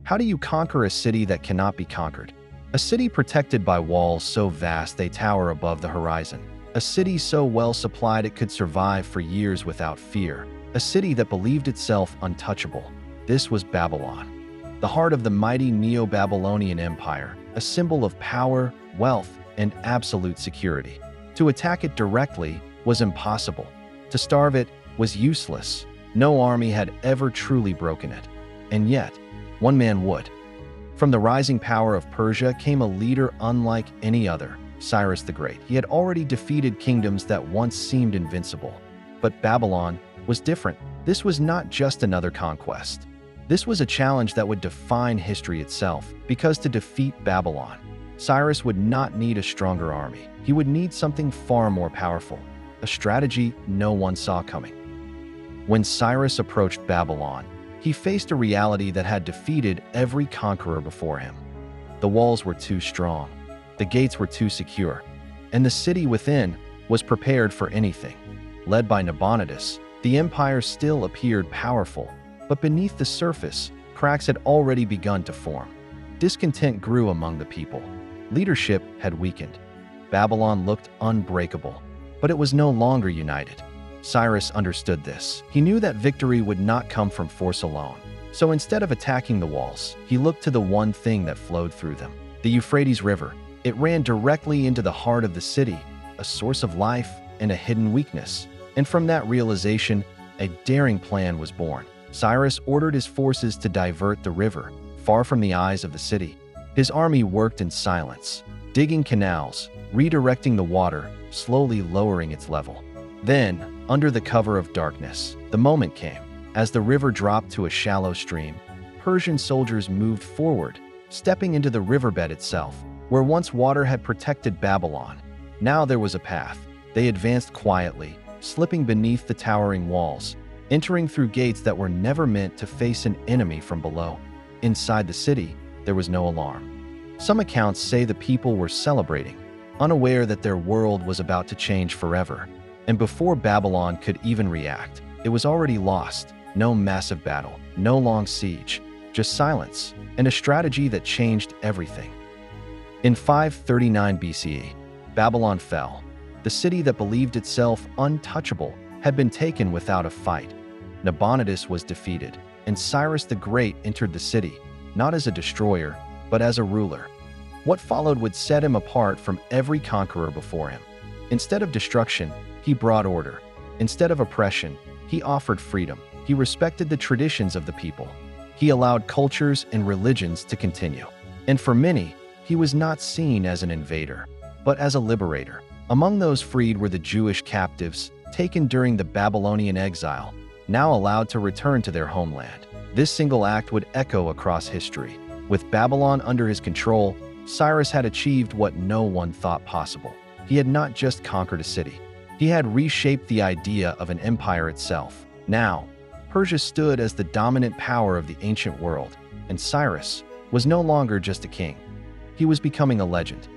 How do you conquer a city that cannot be conquered? A city protected by walls so vast they tower above the horizon. A city so well supplied it could survive for years without fear. A city that believed itself untouchable. This was Babylon, the heart of the mighty Neo-Babylonian Empire, a symbol of power, wealth, and absolute security. To attack it directly was impossible. To starve it was useless. No army had ever truly broken it. And yet, one man would. From the rising power of Persia came a leader unlike any other, Cyrus the Great. He had already defeated kingdoms that once seemed invincible. But Babylon was different. This was not just another conquest. This was a challenge that would define history itself, because to defeat Babylon, Cyrus would not need a stronger army. He would need something far more powerful, a strategy no one saw coming. When Cyrus approached Babylon, he faced a reality that had defeated every conqueror before him. The walls were too strong, the gates were too secure, and the city within was prepared for anything. Led by Nabonidus, the empire still appeared powerful, but beneath the surface, cracks had already begun to form. Discontent grew among the people. Leadership had weakened. Babylon looked unbreakable, but it was no longer united. Cyrus understood this. He knew that victory would not come from force alone. So instead of attacking the walls, he looked to the one thing that flowed through them: the Euphrates River. It ran directly into the heart of the city, a source of life and a hidden weakness. And from that realization, a daring plan was born. Cyrus ordered his forces to divert the river, far from the eyes of the city. His army worked in silence, digging canals, redirecting the water, slowly lowering its level. Then, under the cover of darkness, the moment came. As the river dropped to a shallow stream, Persian soldiers moved forward, stepping into the riverbed itself. Where once water had protected Babylon, now there was a path. They advanced quietly, slipping beneath the towering walls, entering through gates that were never meant to face an enemy from below. Inside the city, there was no alarm. Some accounts say the people were celebrating, unaware that their world was about to change forever. And before Babylon could even react, it was already lost. No massive battle, no long siege, just silence, and a strategy that changed everything. In 539 BCE, Babylon fell. The city that believed itself untouchable had been taken without a fight. Nabonidus was defeated, and Cyrus the Great entered the city, not as a destroyer, but as a ruler. What followed would set him apart from every conqueror before him. Instead of destruction, he brought order. Instead of oppression, he offered freedom. He respected the traditions of the people. He allowed cultures and religions to continue. And for many, he was not seen as an invader, but as a liberator. Among those freed were the Jewish captives, taken during the Babylonian exile, now allowed to return to their homeland. This single act would echo across history. With Babylon under his control, Cyrus had achieved what no one thought possible. He had not just conquered a city. He had reshaped the idea of an empire itself. Now, Persia stood as the dominant power of the ancient world, and Cyrus was no longer just a king. He was becoming a legend.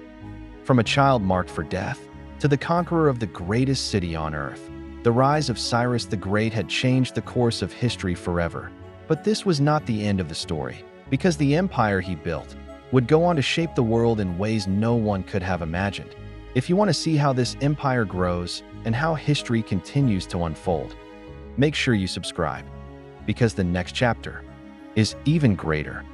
From a child marked for death to the conqueror of the greatest city on earth, the rise of Cyrus the Great had changed the course of history forever. But this was not the end of the story, because the empire he built would go on to shape the world in ways no one could have imagined. If you want to see how this empire grows and how history continues to unfold, make sure you subscribe, because the next chapter is even greater.